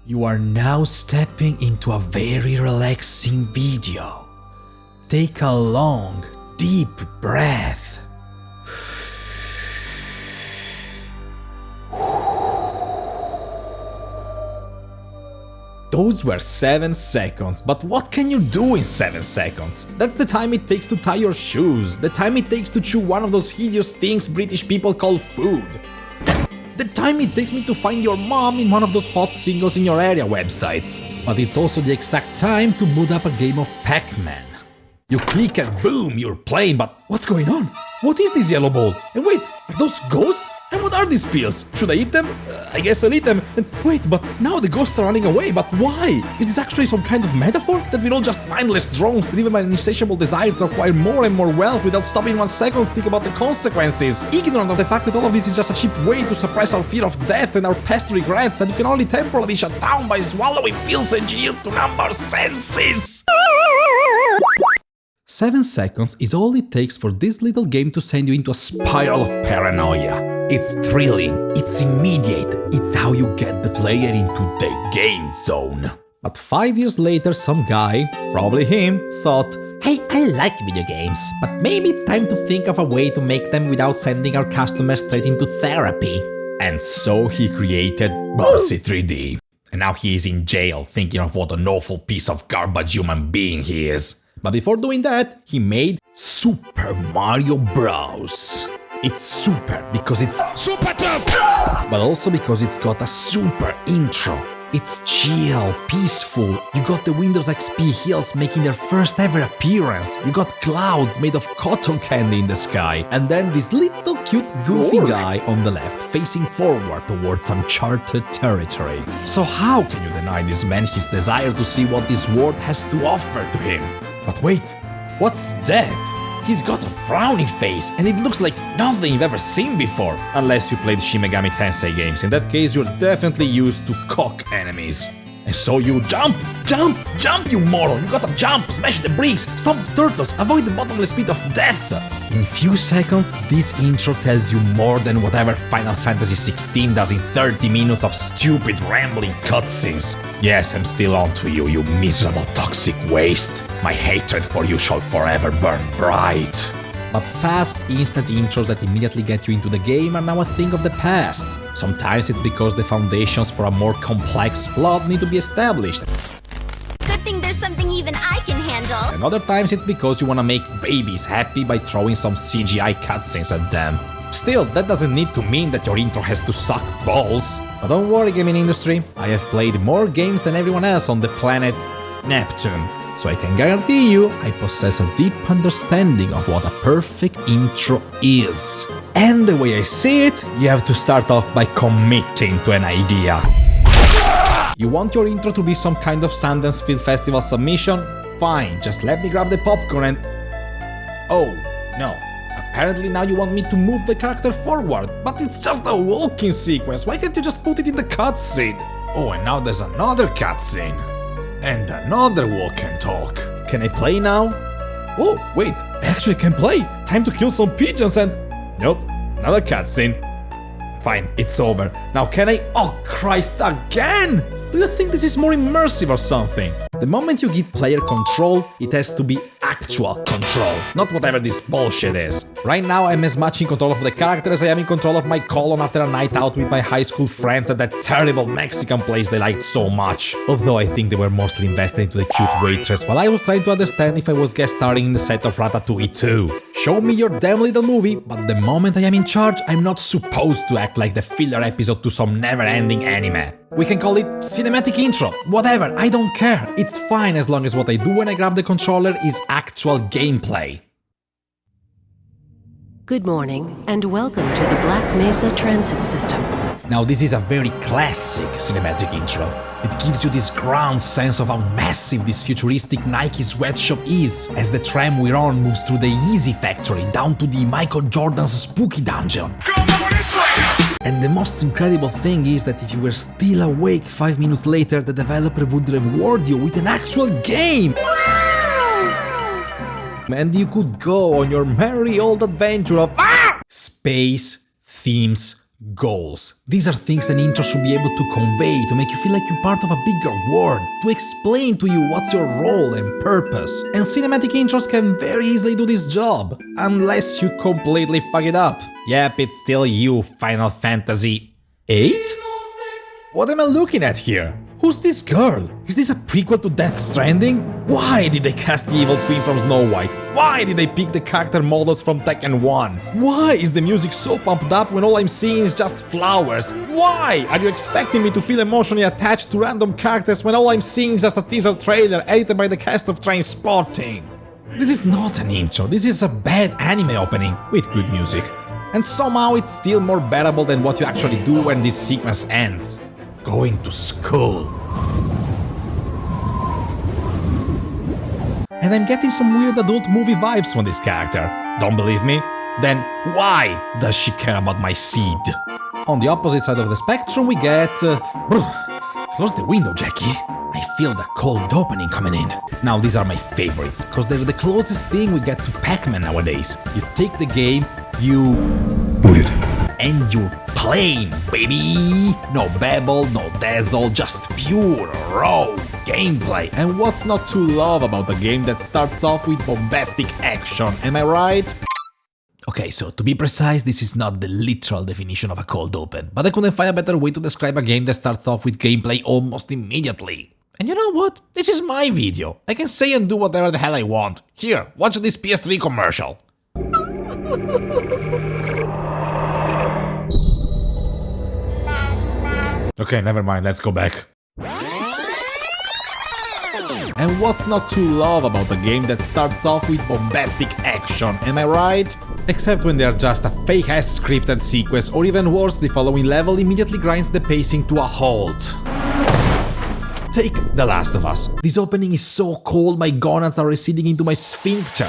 You are now stepping into a very relaxing video. Take a long, deep breath. Those were 7 seconds, but what can you do in 7 seconds? That's the time it takes to tie your shoes, the time it takes to chew one of those hideous things British people call food. The time it takes me to find your mom in one of those hot singles in your area websites. But it's also the exact time to boot up a game of Pac-Man. You click and boom, you're playing, but what's going on? What is this yellow ball? And wait, are those ghosts? And what are these pills? Should I eat them? I guess I'll eat them. And wait, but now the ghosts are running away, but why? Is this actually some kind of metaphor? That we're all just mindless drones driven by an insatiable desire to acquire more and more wealth without stopping 1 second to think about the consequences, ignorant of the fact that all of this is just a cheap way to suppress our fear of death and our past regrets that you can only temporarily shut down by swallowing pills engineered to numb our senses? 7 seconds is all it takes for this little game to send you into a spiral of paranoia. It's thrilling, it's immediate, it's how you get the player into the game zone. But 5 years later, some guy, probably him, thought, hey, I like video games, but maybe it's time to think of a way to make them without sending our customers straight into therapy. And so he created Bubsy 3D. And now he is in jail, thinking of what an awful piece of garbage human being he is. But before doing that, he made Super Mario Bros. It's super because it's super tough, but also because it's got a super intro. It's chill, peaceful, you got the Windows XP hills making their first ever appearance, you got clouds made of cotton candy in the sky, and then this little cute goofy guy on the left facing forward towards uncharted territory. So how can you deny this man his desire to see what this world has to offer to him? But wait, what's that? He's got a frowning face, and it looks like nothing you've ever seen before. Unless you played Shin Megami Tensei games, in that case you're definitely used to cock enemies. And so you jump, you moron! You gotta jump, smash the bricks, stomp the turtles, avoid the bottomless pit of death! In few seconds, this intro tells you more than whatever Final Fantasy XVI does in 30 minutes of stupid rambling cutscenes. Yes, I'm still on to you, you miserable toxic waste. My hatred for you shall forever burn bright. But fast, instant intros that immediately get you into the game are now a thing of the past. Sometimes it's because the foundations for a more complex plot need to be established. Good thing there's something even I can handle. And other times it's because you wanna make babies happy by throwing some CGI cutscenes at them. Still, that doesn't need to mean that your intro has to suck balls. But don't worry, gaming industry, I have played more games than everyone else on the planet Neptune. So I can guarantee you, I possess a deep understanding of what a perfect intro is. And the way I see it, you have to start off by committing to an idea. You want your intro to be some kind of Sundance Film Festival submission? Fine, just let me grab the popcorn and... Oh, no. Apparently now you want me to move the character forward, but it's just a walking sequence, why can't you just put it in the cutscene? Oh, and now there's another cutscene. And another walk and talk. Can I play now? Oh, wait, I actually can play! Time to kill some pigeons and... Nope, another cutscene. Fine, it's over. Now can I... Oh Christ, again! Do you think this is more immersive or something? The moment you give player control, it has to be actual control, not whatever this bullshit is. Right now I'm as much in control of the character as I am in control of my colon after a night out with my high school friends at that terrible Mexican place they liked so much. Although I think they were mostly invested into the cute waitress while I was trying to understand if I was guest starring in the set of Ratatouille 2. Show me your damn little movie, but the moment I am in charge, I'm not supposed to act like the filler episode to some never-ending anime. We can call it cinematic intro, whatever, I don't care. It's fine as long as what I do when I grab the controller is actual gameplay. Good morning, and welcome to the Black Mesa Transit System. Now this is a very classic cinematic intro. It gives you this ground sense of how massive this futuristic Nike sweatshop is, as the tram we're on moves through the Yeezy factory down to the Michael Jordan's spooky dungeon. And the most incredible thing is that if you were still awake 5 minutes later, the developer would reward you with an actual game! And you could go on your merry old adventure of space, themes, Goals. These are things an intro should be able to convey, to make you feel like you're part of a bigger world, to explain to you what's your role and purpose. And cinematic intros can very easily do this job, unless you completely fuck it up. Yep, it's still you, Final Fantasy VIII? What am I looking at here? Who's this girl? Is this a prequel to Death Stranding? Why did they cast the evil queen from Snow White? Why did they pick the character models from Tekken 1? Why is the music so pumped up when all I'm seeing is just flowers? Why are you expecting me to feel emotionally attached to random characters when all I'm seeing is just a teaser trailer edited by the cast of Trainspotting? This is not an intro, this is a bad anime opening with good music. And somehow it's still more bearable than what you actually do when this sequence ends. Going to school. And I'm getting some weird adult movie vibes from this character. Don't believe me? Then why does she care about my seed? On the opposite side of the spectrum we get... Close the window, Jackie. I feel the cold opening coming in. Now these are my favorites, cause they're the closest thing we get to Pac-Man nowadays. You take the game, you... boot it. And you're playing, baby! No babble, no dazzle, just pure, raw gameplay. And what's not to love about a game that starts off with bombastic action, am I right? Okay, so to be precise, this is not the literal definition of a cold open, but I couldn't find a better way to describe a game that starts off with gameplay almost immediately. And you know what? This is my video. I can say and do whatever the hell I want. Here, watch this PS3 commercial. Okay, never mind, let's go back. And what's not to love about a game that starts off with bombastic action, am I right? Except when they're just a fake-ass scripted sequence, or even worse, the following level immediately grinds the pacing to a halt. Take The Last of Us. This opening is so cold my gonads are receding into my sphincter.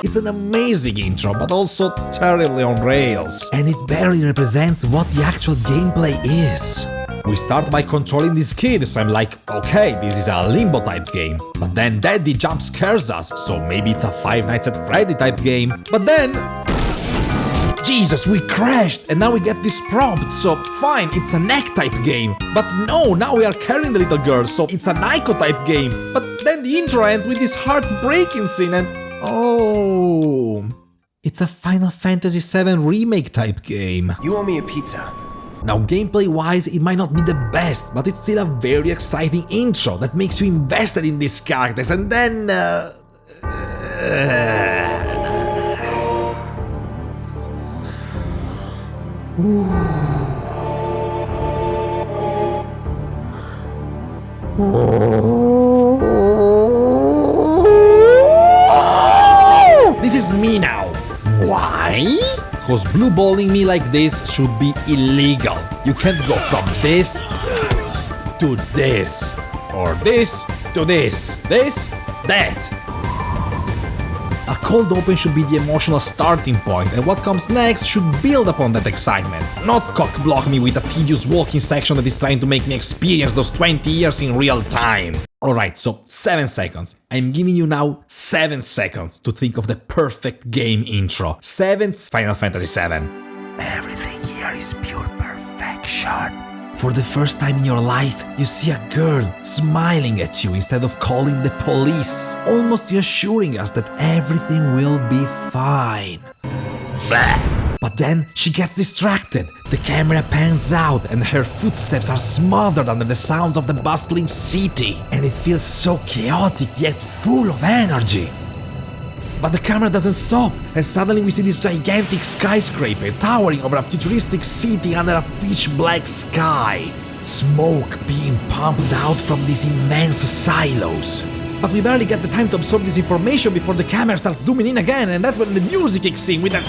It's an amazing intro, but also terribly on rails. And it barely represents what the actual gameplay is. We start by controlling this kid, so I'm like, okay, this is a Limbo type game. But then Daddy jump scares us, so maybe it's a Five Nights at Freddy type game. But then... Jesus, we crashed, and now we get this prompt, so fine, it's a neck type game. But no, now we are carrying the little girl, so it's a Nico type game. But then the intro ends with this heartbreaking scene and... oh... it's a Final Fantasy VII Remake type game. You owe me a pizza. Now gameplay-wise, it might not be the best, but it's still a very exciting intro that makes you invested in these characters, and then... This is me now. Why? Because blue balling me like this should be illegal. You can't go from this to this, or this to this, that. A cold open should be the emotional starting point, and what comes next should build upon that excitement, not cock-block me with a tedious walking section that is trying to make me experience those 20 years in real time. Alright, so 7 seconds. I'm giving you now 7 seconds to think of the perfect game intro. 7 Final Fantasy VII. Everything here is pure perfection. For the first time in your life, you see a girl smiling at you instead of calling the police, almost reassuring us that everything will be fine. Blah. But then she gets distracted, the camera pans out and her footsteps are smothered under the sounds of the bustling city, and it feels so chaotic yet full of energy. But the camera doesn't stop, and suddenly we see this gigantic skyscraper towering over a futuristic city under a pitch-black sky. Smoke being pumped out from these immense silos. But we barely get the time to absorb this information before the camera starts zooming in again, and that's when the music kicks in with the...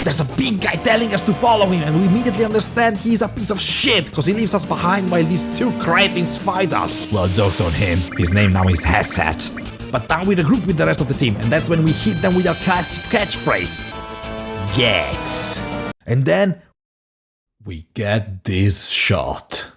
There's a big guy telling us to follow him, and we immediately understand he's a piece of shit because he leaves us behind while these two cretins fight us. Well, joke's on him. His name now is Hesat. But now we regroup with the rest of the team, and that's when we hit them with our classic catchphrase. Gets. And then we get this shot.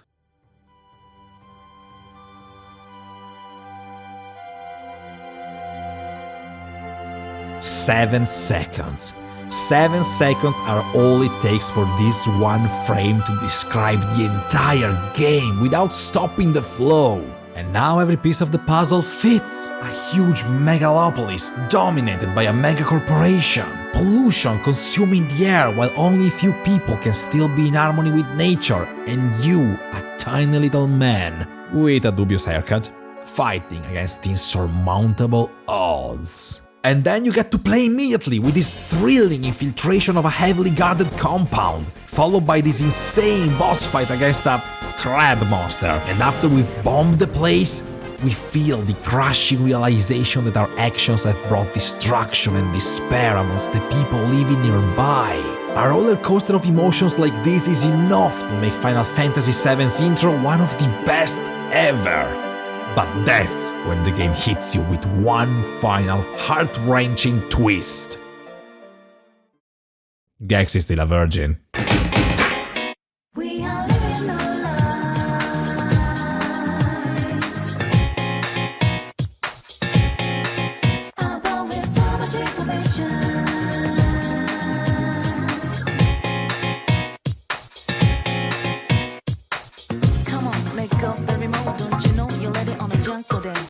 7 seconds. 7 seconds are all it takes for this one frame to describe the entire game without stopping the flow. And now every piece of the puzzle fits. A huge megalopolis dominated by a mega corporation. Pollution consuming the air while only a few people can still be in harmony with nature. And you, a tiny little man with a dubious haircut, fighting against insurmountable odds. And then you get to play immediately with this thrilling infiltration of a heavily guarded compound, followed by this insane boss fight against a crab monster. And after we've bombed the place, we feel the crushing realization that our actions have brought destruction and despair amongst the people living nearby. A roller coaster of emotions like this is enough to make Final Fantasy VII's intro one of the best ever. But that's when the game hits you with one final heart-wrenching twist. Gex is still a virgin. We are living our lives.